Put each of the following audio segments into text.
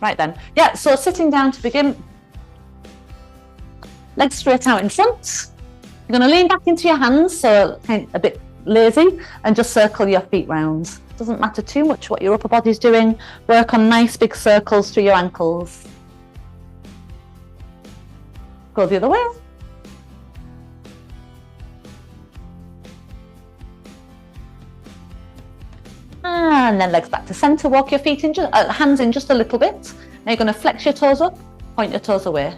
Right then. Yeah, so sitting down to begin. Legs straight out in front. You're going to lean back into your hands, so kind of a bit lazy, and just circle your feet round. Doesn't matter too much what your upper body's doing. Work on nice big circles through your ankles. Go the other way. And then legs back to centre. Walk your feet in, hands in just a little bit. Now you're going to flex your toes up, point your toes away.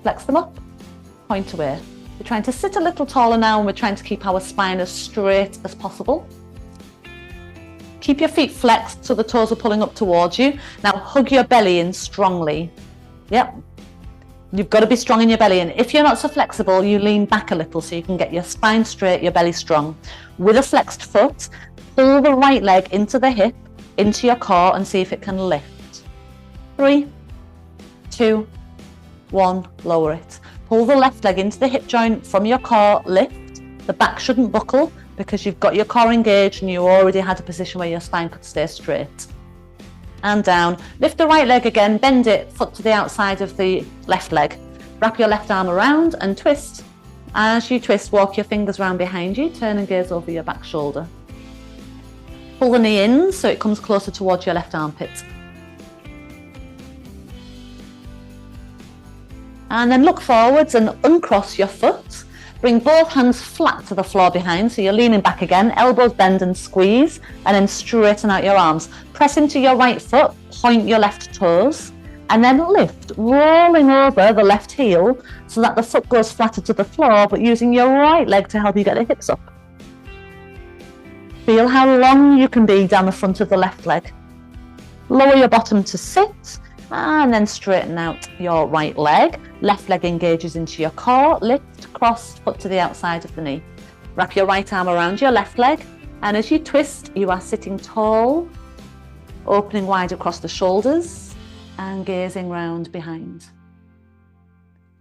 Flex them up, point away. We're trying to sit a little taller now, and we're trying to keep our spine as straight as possible. Keep your feet flexed so the toes are pulling up towards you. Now hug your belly in strongly. Yep. You've got to be strong in your belly, and if you're not so flexible, you lean back a little so you can get your spine straight, your belly strong. With a flexed foot, pull the right leg into the hip, into your core, and see if it can lift. 3, 2, 1, lower it. Pull the left leg into the hip joint from your core, lift. The back shouldn't buckle because you've got your core engaged and you already had a position where your spine could stay straight. And down. Lift the right leg again, bend it, foot to the outside of the left leg. Wrap your left arm around and twist. As you twist, walk your fingers round behind you, turn and gaze over your back shoulder. Pull the knee in so it comes closer towards your left armpit. And then look forwards and uncross your foot. Bring both hands flat to the floor behind, so you're leaning back again, elbows bend and squeeze, and then straighten out your arms. Press into your right foot, point your left toes, and then lift, rolling over the left heel so that the foot goes flatter to the floor, but using your right leg to help you get the hips up. Feel how long you can be down the front of the left leg. Lower your bottom to sit, and then straighten out your right leg. Left leg engages into your core, lift, cross, foot to the outside of the knee. Wrap your right arm around your left leg, and as you twist, you are sitting tall, opening wide across the shoulders, and gazing round behind.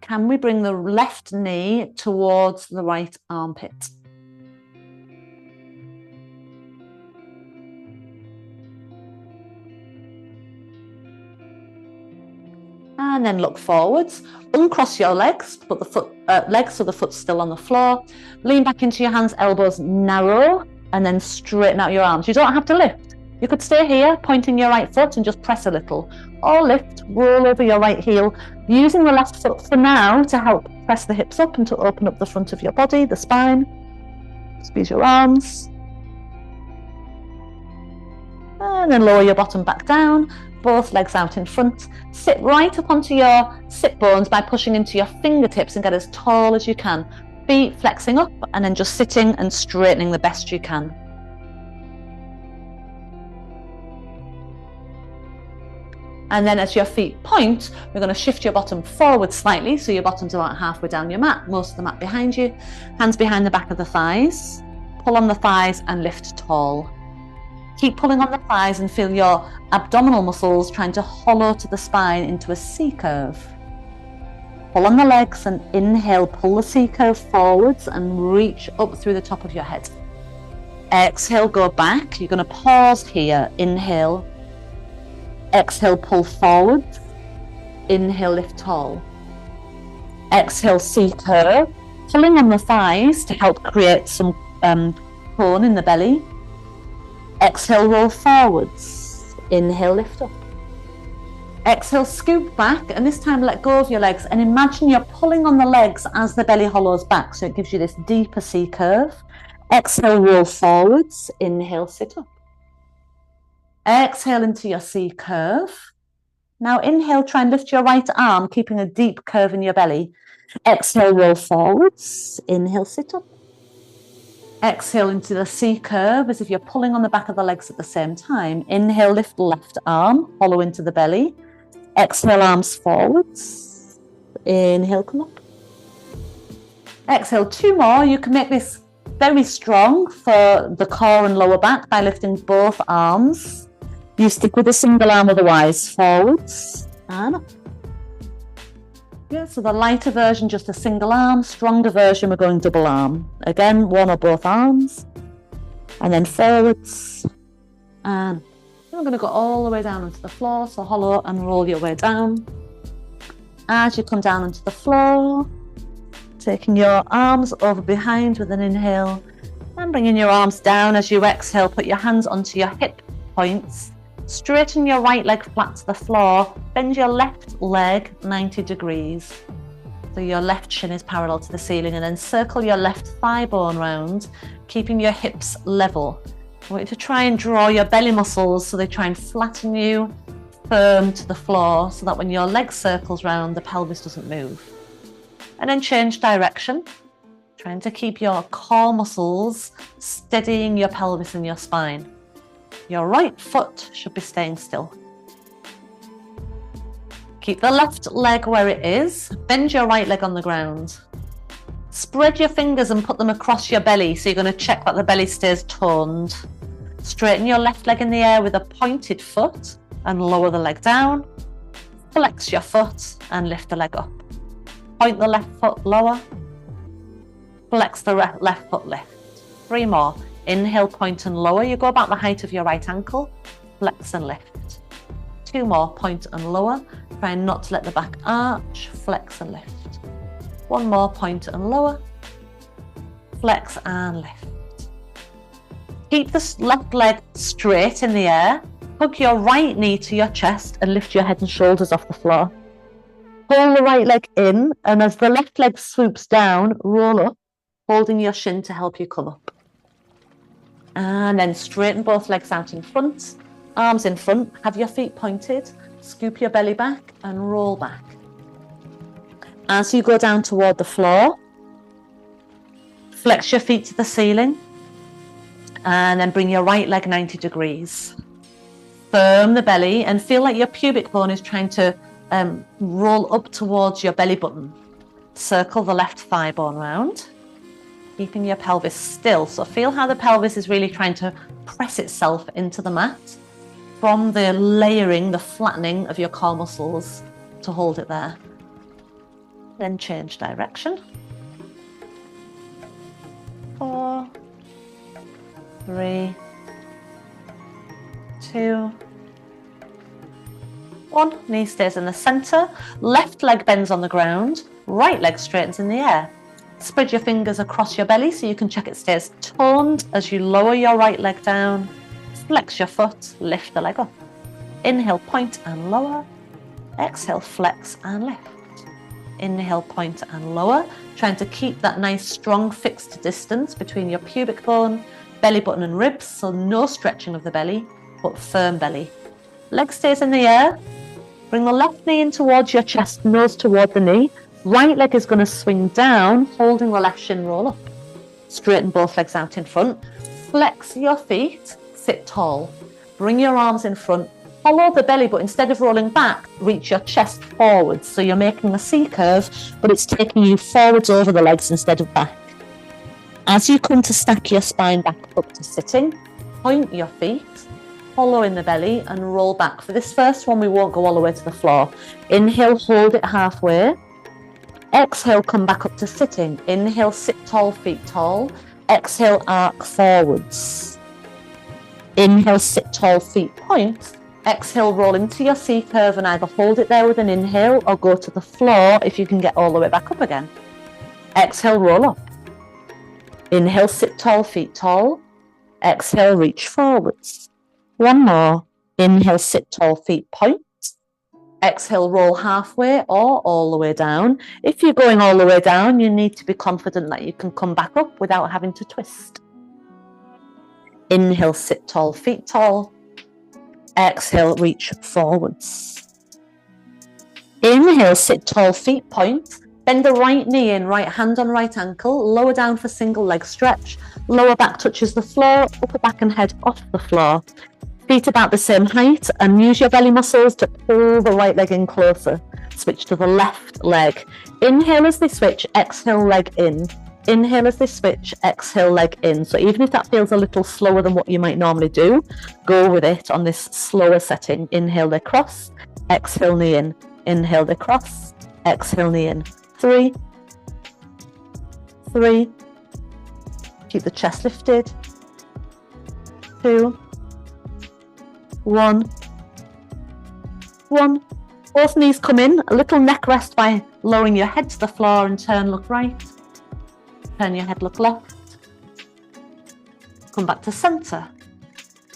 Can we bring the left knee towards the right armpit? And then look forwards, uncross your legs, put the legs so the foot's still on the floor. Lean back into your hands, elbows narrow, and then straighten out your arms. You don't have to lift. You could stay here, pointing your right foot and just press a little. Or lift, roll over your right heel, using the left foot for now to help press the hips up and to open up the front of your body, the spine. Squeeze your arms. And then lower your bottom back down. Both legs out in front. Sit right up onto your sit bones by pushing into your fingertips and get as tall as you can. Feet flexing up and then just sitting and straightening the best you can. And then as your feet point, we're going to shift your bottom forward slightly so your bottom's about halfway down your mat, most of the mat behind you. Hands behind the back of the thighs. Pull on the thighs and lift tall. Keep pulling on the thighs and feel your abdominal muscles trying to hollow to the spine into a C curve. Pull on the legs and inhale, pull the C curve forwards and reach up through the top of your head. Exhale, go back. You're going to pause here. Inhale. Exhale, pull forward. Inhale, lift tall. Exhale, C curve. Pulling on the thighs to help create some tone in the belly. Exhale, roll forwards. Inhale, lift up. Exhale, scoop back, and this time let go of your legs and imagine you're pulling on the legs as the belly hollows back, so it gives you this deeper C curve. Exhale, roll forwards. Inhale, sit up. Exhale into your C curve. Now inhale, try and lift your right arm, keeping a deep curve in your belly. Exhale, roll forwards. Inhale, sit up. Exhale into the C curve as if you're pulling on the back of the legs at the same time. Inhale, lift left arm, hollow into the belly. Exhale, arms forwards. Inhale, come up. Exhale, 2 more. You can make this very strong for the core and lower back by lifting both arms. You stick with a single arm otherwise. Forwards and up. Yeah, so the lighter version, just a single arm. Stronger version, we're going double arm. Again, one or both arms. And then forwards and Then we're going to go all the way down onto the floor, so hollow and roll your way down. As you come down onto the floor, taking your arms over behind with an inhale and bringing your arms down. As you exhale, put your hands onto your hip points. Straighten your right leg flat to the floor. Bend your left leg 90 degrees. So your left shin is parallel to the ceiling, and then circle your left thigh bone round, keeping your hips level. I want you to try and draw your belly muscles so they try and flatten you firm to the floor, so that when your leg circles round, the pelvis doesn't move. And then change direction, trying to keep your core muscles steadying your pelvis and your spine. Your right foot should be staying still. Keep the left leg where it is. Bend your right leg on the ground. Spread your fingers and put them across your belly, so you're going to check that the belly stays toned. Straighten your left leg in the air with a pointed foot and lower the leg down. Flex your foot and lift the leg up. Point the left foot lower. Flex the left foot, lift. 3 more. Inhale, point and lower. You go about the height of your right ankle. Flex and lift. 2 more, point and lower. Try not to let the back arch. Flex and lift. 1 more, point and lower. Flex and lift. Keep the left leg straight in the air. Hug your right knee to your chest and lift your head and shoulders off the floor. Pull the right leg in, and as the left leg swoops down, roll up, holding your shin to help you come up. And then straighten both legs out in front, arms in front, have your feet pointed, scoop your belly back and roll back. As you go down toward the floor, flex your feet to the ceiling and then bring your right leg 90 degrees. Firm the belly and feel like your pubic bone is trying to roll up towards your belly button. Circle the left thigh bone round, keeping your pelvis still. So feel how the pelvis is really trying to press itself into the mat from the layering, the flattening of your core muscles to hold it there. Then change direction. 4, 3, 2, 1. Knee stays in the center. Left leg bends on the ground. Right leg straightens in the air. Spread your fingers across your belly so you can check it stays toned as you lower your right leg down. Flex your foot, lift the leg up. Inhale, point and lower. Exhale, flex and lift. Inhale, point and lower. Trying to keep that nice strong fixed distance between your pubic bone, belly button and ribs, so no stretching of the belly, but firm belly. Leg stays in the air. Bring the left knee in towards your chest, nose toward the knee. Right leg is going to swing down, holding the left shin roll up. Straighten both legs out in front. Flex your feet, sit tall. Bring your arms in front. Follow the belly, but instead of rolling back, reach your chest forwards. So you're making a C curve, but it's taking you forwards over the legs instead of back. As you come to stack your spine back up to sitting, point your feet, hollow in the belly and roll back. For this first one, we won't go all the way to the floor. Inhale, hold it halfway. Exhale, come back up to sitting. Inhale, sit tall, feet tall. Exhale, arc forwards. Inhale, sit tall, feet point. Exhale, roll into your C curve and either hold it there with an inhale or go to the floor if you can get all the way back up again. Exhale, roll up. Inhale, sit tall, feet tall. Exhale, reach forwards. 1 more. Inhale, sit tall, feet point. Exhale, roll halfway or all the way down. If you're going all the way down, you need to be confident that you can come back up without having to twist. Inhale, sit tall, feet tall. Exhale, reach forwards. Inhale, sit tall, feet point. Bend the right knee in, right hand on right ankle. Lower down for single leg stretch. Lower back touches the floor, upper back and head off the floor. Feet about the same height and use your belly muscles to pull the right leg in closer. Switch to the left leg. Inhale as they switch, exhale leg in. Inhale as they switch, exhale leg in. So even if that feels a little slower than what you might normally do, go with it on this slower setting. Inhale, they cross, exhale, knee in. Inhale, they cross, exhale, knee in. 3, 3. Keep the chest lifted. 2, 1, 1. Both knees come in, a little neck rest by lowering your head to the floor and turn, look right. Turn your head, look left. Come back to center.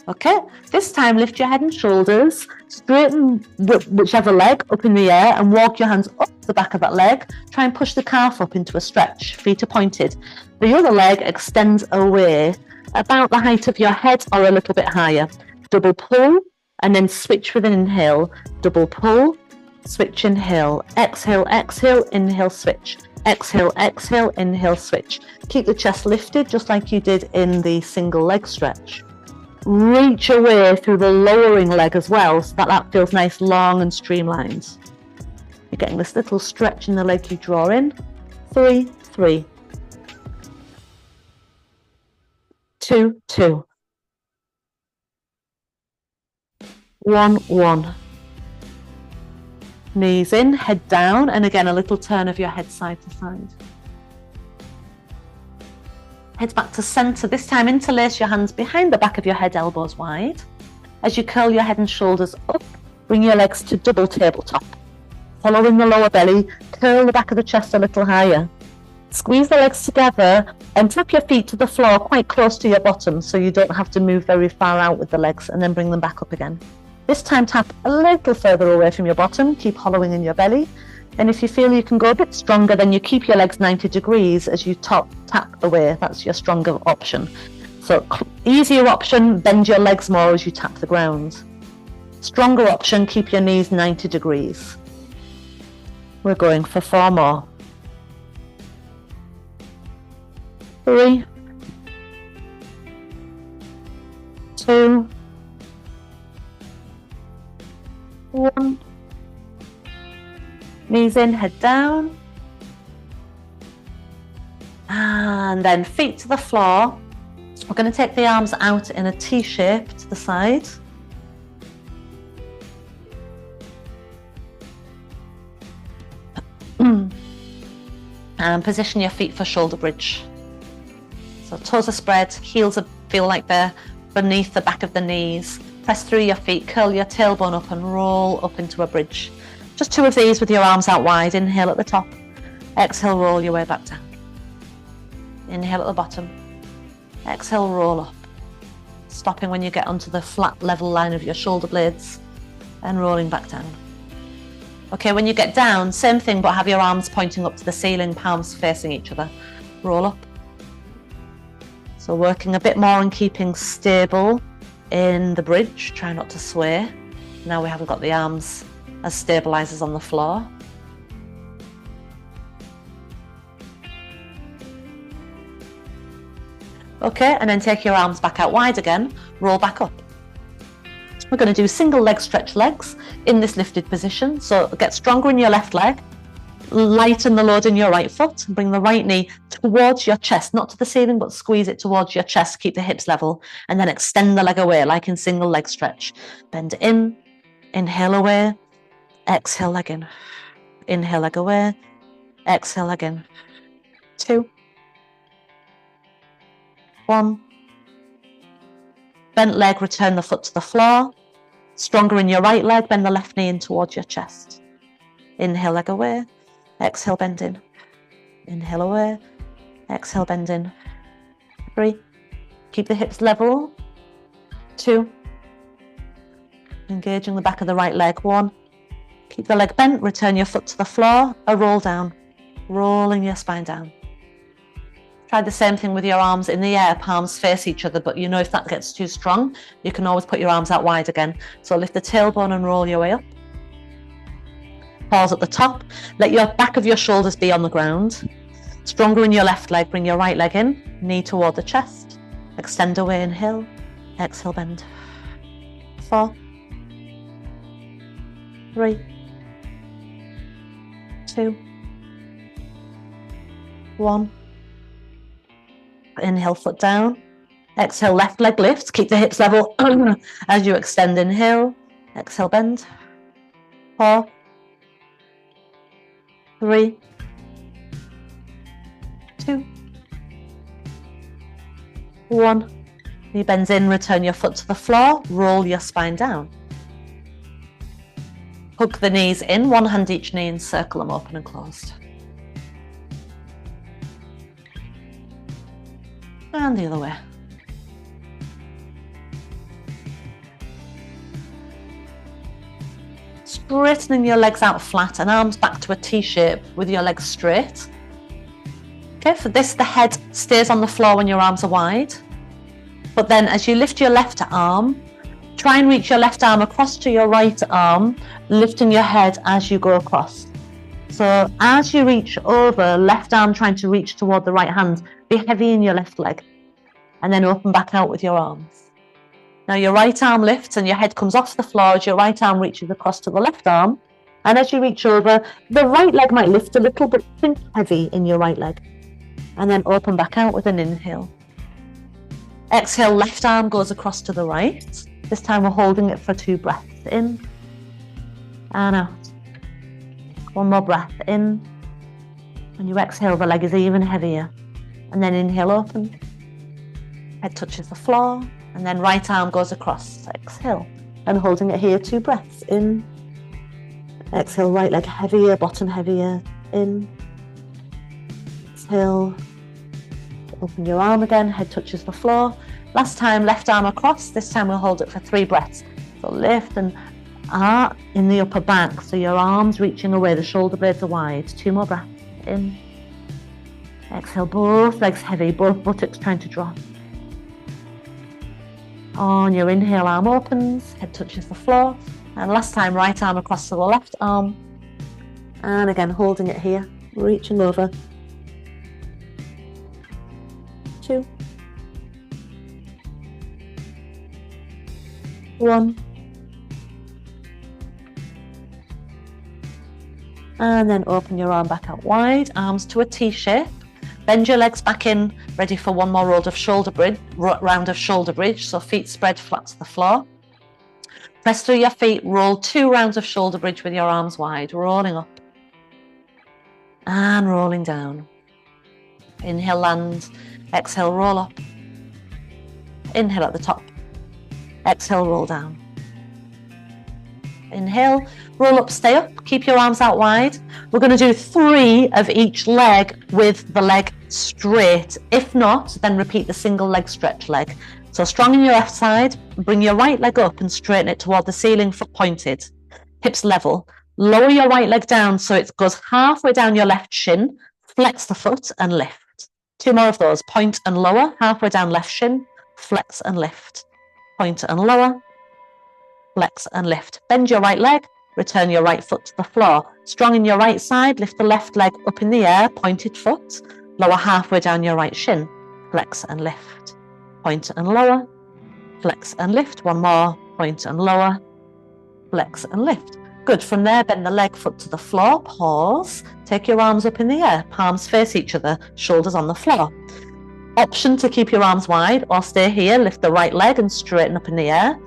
Okay, this time lift your head and shoulders, straighten whichever leg up in the air and walk your hands up the back of that leg. Try and push the calf up into a stretch, feet are pointed. The other leg extends away about the height of your head or a little bit higher. Double pull and then switch with an inhale. Double pull, switch, inhale, exhale, exhale, inhale, switch. Exhale, exhale, inhale, switch. Keep the chest lifted just like you did in the single leg stretch. Reach away through the lowering leg as well so that feels nice, long and streamlined. You're getting this little stretch in the leg you draw in. 3, 3. 2, 2. 1, 1. Knees in, head down, and again a little turn of your head side to side. Head back to center. This time interlace your hands behind the back of your head, elbows wide. As you curl your head and shoulders up, bring your legs to double tabletop. Following the lower belly, curl the back of the chest a little higher. Squeeze the legs together and tap your feet to the floor quite close to your bottom so you don't have to move very far out with the legs, and then bring them back up again. This time tap a little further away from your bottom, keep hollowing in your belly. And if you feel you can go a bit stronger, then you keep your legs 90 degrees as you tap away. That's your stronger option. So easier option, bend your legs more as you tap the ground. Stronger option, keep your knees 90 degrees. We're going for 4 more. 3, 2, 1. Knees in, head down. And then feet to the floor. We're going to take the arms out in a T shape to the side. And position your feet for shoulder bridge. So toes are spread, heels feel like they're beneath the back of the knees. Press through your feet, curl your tailbone up and roll up into a bridge. Just 2 of these with your arms out wide. Inhale at the top. Exhale, roll your way back down. Inhale at the bottom. Exhale, roll up. Stopping when you get onto the flat level line of your shoulder blades and rolling back down. Okay, when you get down, same thing, but have your arms pointing up to the ceiling, palms facing each other. Roll up. So working a bit more on keeping stable in the bridge. Try not to sway. Now we haven't got the arms as stabilizers on the floor. Okay, and then take your arms back out wide again, roll back up. We're going to do single leg stretch legs in this lifted position. So get stronger in your left leg, lighten the load in your right foot, and bring the right knee towards your chest, not to the ceiling, but squeeze it towards your chest, keep the hips level, and then extend the leg away like in single leg stretch. Bend in, inhale away, exhale leg in, inhale leg away, exhale leg in. 2, 1. Bent leg, return the foot to the floor. Stronger in your right leg, bend the left knee in towards your chest. Inhale leg away, exhale bend in. Inhale away, exhale bend in. 3. Keep the hips level. 2. Engaging the back of the right leg. 1. Keep the leg bent, return your foot to the floor, a roll down, rolling your spine down. Try the same thing with your arms in the air, palms face each other, but you know if that gets too strong, you can always put your arms out wide again. So lift the tailbone and roll your way up. Pause at the top. Let your back of your shoulders be on the ground. Stronger in your left leg, bring your right leg in, knee toward the chest. Extend away, inhale, exhale, bend. 4, 3, 2, 1. Inhale, foot down. Exhale, left leg lifts. Keep the hips level as you extend. Inhale, exhale, bend. 4, 3, 2, 1. Knee bends in, return your foot to the floor, roll your spine down. Hug the knees in, one hand each knee, and circle them open and closed. And the other way. Straightening your legs out flat and arms back to a T shape with your legs straight. Okay, for this, the head stays on the floor when your arms are wide. But then as you lift your left arm, try and reach your left arm across to your right arm, lifting your head as you go across. So as you reach over, left arm trying to reach toward the right hand, be heavy in your left leg, and then open back out with your arms. Now your right arm lifts and your head comes off the floor as your right arm reaches across to the left arm. And as you reach over, the right leg might lift a little, but think heavy in your right leg. And then open back out with an inhale. Exhale, left arm goes across to the right. This time we're holding it for 2 breaths. In and out. One more breath in. When you exhale, the leg is even heavier. And then inhale, open. Head touches the floor. And then right arm goes across. Exhale. And holding it here, 2 breaths. In. Exhale, right leg heavier, bottom heavier. In. Exhale. Open your arm again, head touches the floor. Last time, left arm across. This time we'll hold it for 3 breaths. So lift and arc in the upper back. So your arms reaching away, the shoulder blades are wide. 2 more breaths. In. Exhale, both legs heavy, both buttocks trying to drop. On your inhale, arm opens, head touches the floor. And last time, right arm across to the left arm. And again, holding it here, reaching over. 2. 1. And then open your arm back out wide, arms to a T shape. Bend your legs back in, ready for one more round of shoulder bridge. So feet spread flat to the floor. Press through your feet, roll 2 rounds of shoulder bridge with your arms wide, rolling up and rolling down. Inhale, land. Exhale, roll up. Inhale at the top. Exhale, roll down. Inhale, roll up, stay up, keep your arms out wide. We're going to do 3 of each leg with the leg straight. If not, then repeat the single leg stretch leg. So strong in your left side, bring your right leg up and straighten it toward the ceiling, foot pointed, hips level. Lower your right leg down so it goes halfway down your left shin, flex the foot and lift. 2 more of those, point and lower, halfway down left shin, flex and lift. Point and lower, flex and lift. Bend your right leg, return your right foot to the floor. Strong in your right side, lift the left leg up in the air, pointed foot, lower halfway down your right shin, flex and lift. Point and lower, flex and lift. 1 more, point and lower, flex and lift. Good, from there, bend the leg, foot to the floor, pause, take your arms up in the air, palms face each other, shoulders on the floor. Option to keep your arms wide or stay here, lift the right leg and straighten up in the air,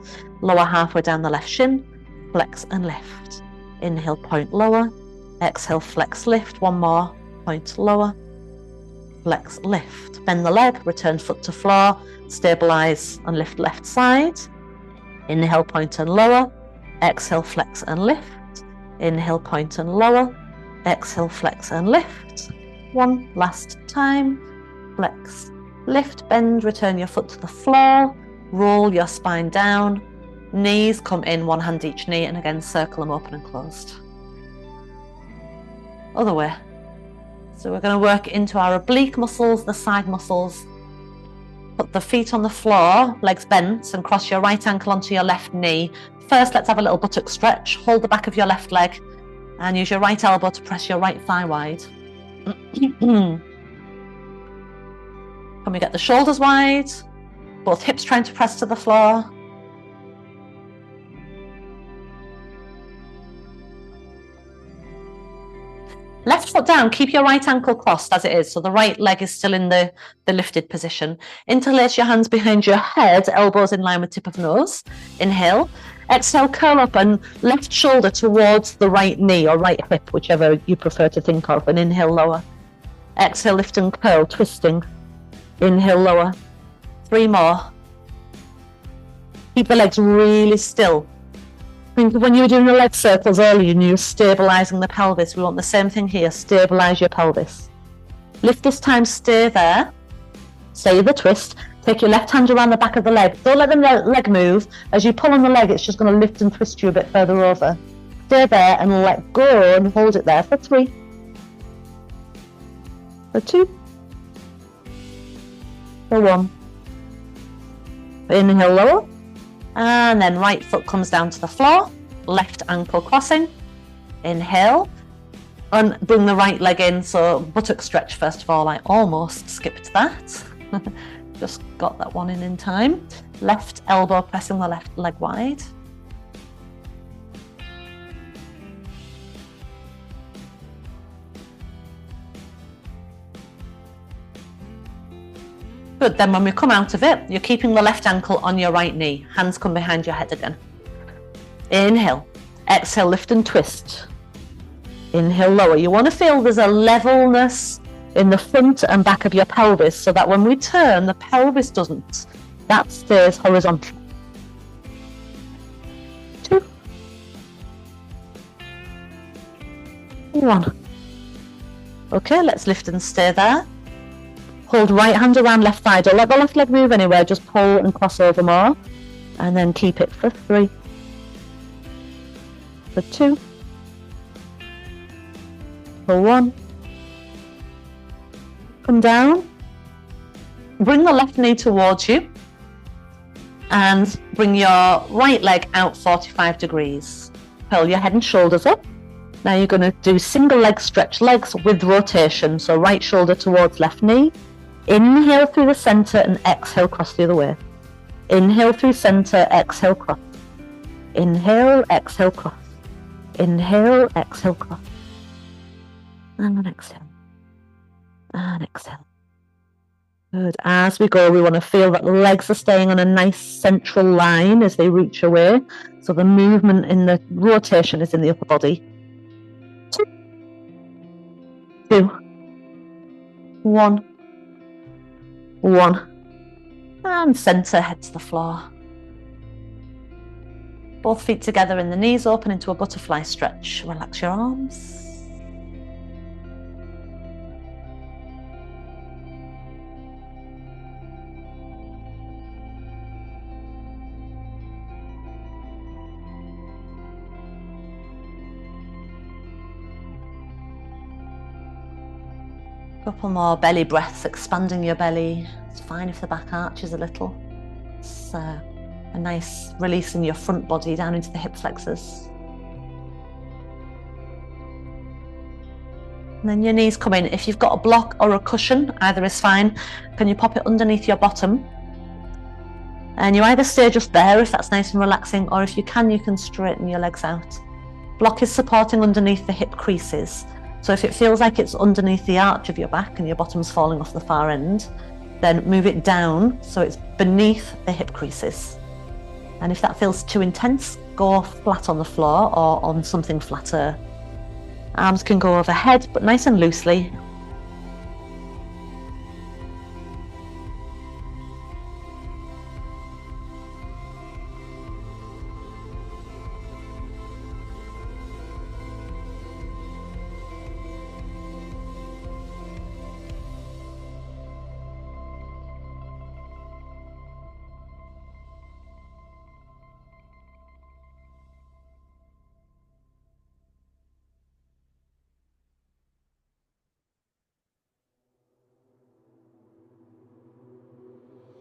lower halfway down the left shin, flex and lift. Inhale, point lower, exhale, flex, lift. 1 more, point lower, flex, lift. Bend the leg, return foot to floor, stabilize and lift left side. Inhale, point and lower, exhale, flex and lift. Inhale, point and lower, exhale, flex and lift. 1 last time, flex, lift, bend, return your foot to the floor, roll your spine down, knees come in, 1 hand each knee, and again circle them open and closed. Other way. So we're going to work into our oblique muscles, the side muscles. Put the feet on the floor, legs bent, and cross your right ankle onto your left knee. First, let's have a little buttock stretch. Hold the back of your left leg and use your right elbow to press your right thigh wide. Can we get the shoulders wide? Both hips trying to press to the floor. Left foot down, keep your right ankle crossed as it is, so the right leg is still in the lifted position. Interlace your hands behind your head, elbows in line with tip of nose. Inhale. Exhale, curl up and left shoulder towards the right knee or right hip, whichever you prefer to think of, and inhale, lower. Exhale, lift and curl, twisting. Inhale, lower. 3 more. Keep the legs really still. Think of when you were doing the leg circles earlier and you were stabilising the pelvis. We want the same thing here, stabilise your pelvis. Lift this time, stay there. Say the twist. Take your left hand around the back of the leg. Don't let the leg move. As you pull on the leg, it's just going to lift and twist you a bit further over. Stay there and let go and hold it there for 3. For 2. For 1. Inhale, lower. And then right foot comes down to the floor. Left ankle crossing. Inhale. And bring the right leg in. So buttock stretch first of all. I almost skipped that. Just got that one in time. Left elbow pressing the left leg wide. Good, then when we come out of it, you're keeping the left ankle on your right knee. Hands come behind your head again. Inhale. Exhale, lift and twist. Inhale, lower. You want to feel there's a levelness in the front and back of your pelvis so that when we turn, the pelvis doesn't. That stays horizontal. 2. 1. Okay, let's lift and stay there. Hold right hand around left thigh. Don't let the left leg move anywhere. Just pull and cross over more. And then keep it for 3. For 2. For 1. Come down. Bring the left knee towards you. And bring your right leg out 45 degrees. Curl your head and shoulders up. Now you're going to do single leg stretch, legs with rotation. So right shoulder towards left knee. Inhale through the center and exhale cross the other way. Inhale through center, exhale cross. Inhale, exhale cross. Inhale, exhale cross. And exhale. And exhale. Good. As we go, we want to feel that the legs are staying on a nice central line as they reach away. So the movement in the rotation is in the upper body. 2. 2. 1. 1. And center, head to the floor. Both feet together in the knees, open into a butterfly stretch. Relax your arms. Couple more belly breaths, expanding your belly. It's fine if the back arches a little. It's a nice release in your front body down into the hip flexors. And then your knees come in. If you've got a block or a cushion, either is fine. Can you pop it underneath your bottom? And you either stay just there if that's nice and relaxing, or if you can straighten your legs out. Block is supporting underneath the hip creases. So if it feels like it's underneath the arch of your back and your bottom's falling off the far end, then move it down so it's beneath the hip creases. And if that feels too intense, go flat on the floor or on something flatter. Arms can go overhead, but nice and loosely.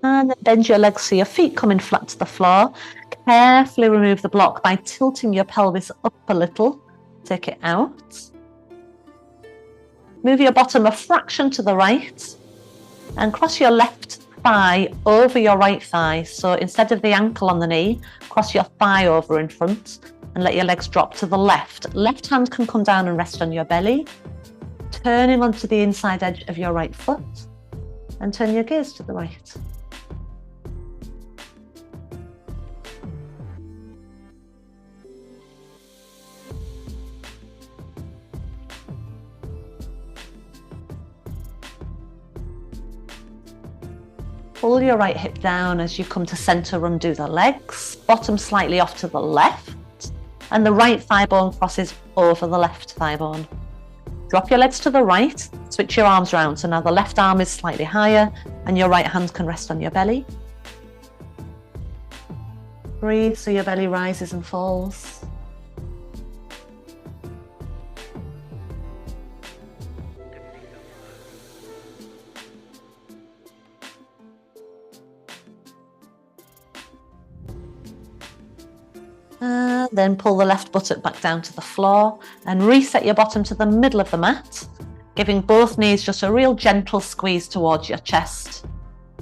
And then bend your legs so your feet come in flat to the floor. Carefully remove the block by tilting your pelvis up a little. Take it out. Move your bottom a fraction to the right and cross your left thigh over your right thigh. So instead of the ankle on the knee, cross your thigh over in front and let your legs drop to the left. Left hand can come down and rest on your belly, turning onto the inside edge of your right foot, and turn your gaze to the right. Pull your right hip down as you come to center, undo the legs, bottom slightly off to the left, and the right thigh bone crosses over the left thigh bone. Drop your legs to the right, switch your arms round, so now the left arm is slightly higher and your right hand can rest on your belly. Breathe so your belly rises and falls. Then pull the left buttock back down to the floor and reset your bottom to the middle of the mat, giving both knees just a real gentle squeeze towards your chest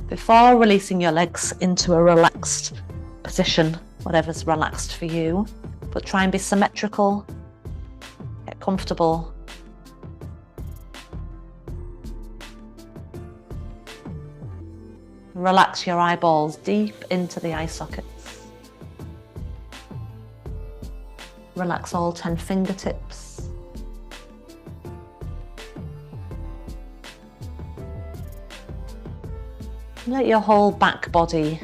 before releasing your legs into a relaxed position, whatever's relaxed for you. But try and be symmetrical, get comfortable. Relax your eyeballs deep into the eye sockets. Relax all 10 fingertips. Let your whole back body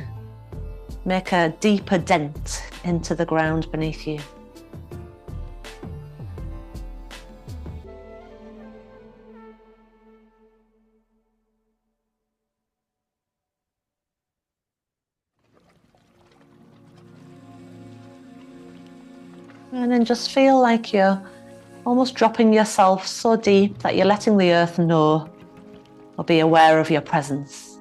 make a deeper dent into the ground beneath you. And then just feel like you're almost dropping yourself so deep that you're letting the earth know or be aware of your presence.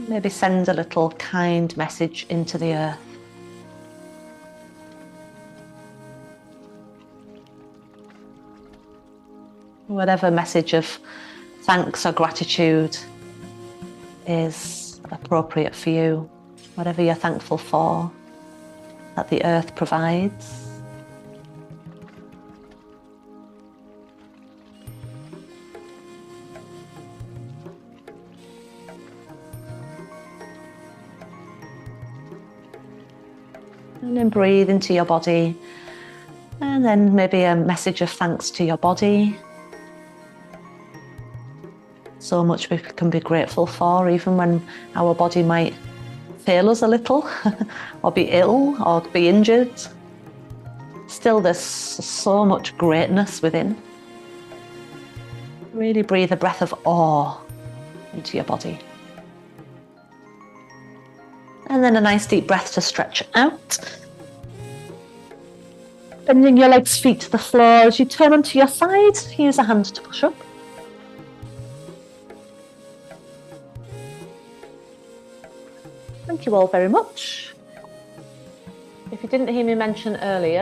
Maybe send a little kind message into the earth. Whatever message of thanks or gratitude is appropriate for you. Whatever you're thankful for, that the earth provides. And then breathe into your body. And then maybe a message of thanks to your body. So much we can be grateful for, even when our body might fail us a little, or be ill, or be injured. Still, there's so much greatness within. Really breathe a breath of awe into your body. And then a nice deep breath to stretch out. Bending your legs, feet to the floor. As you turn onto your side, use a hand to push up. Thank you all very much. If you didn't hear me mention earlier,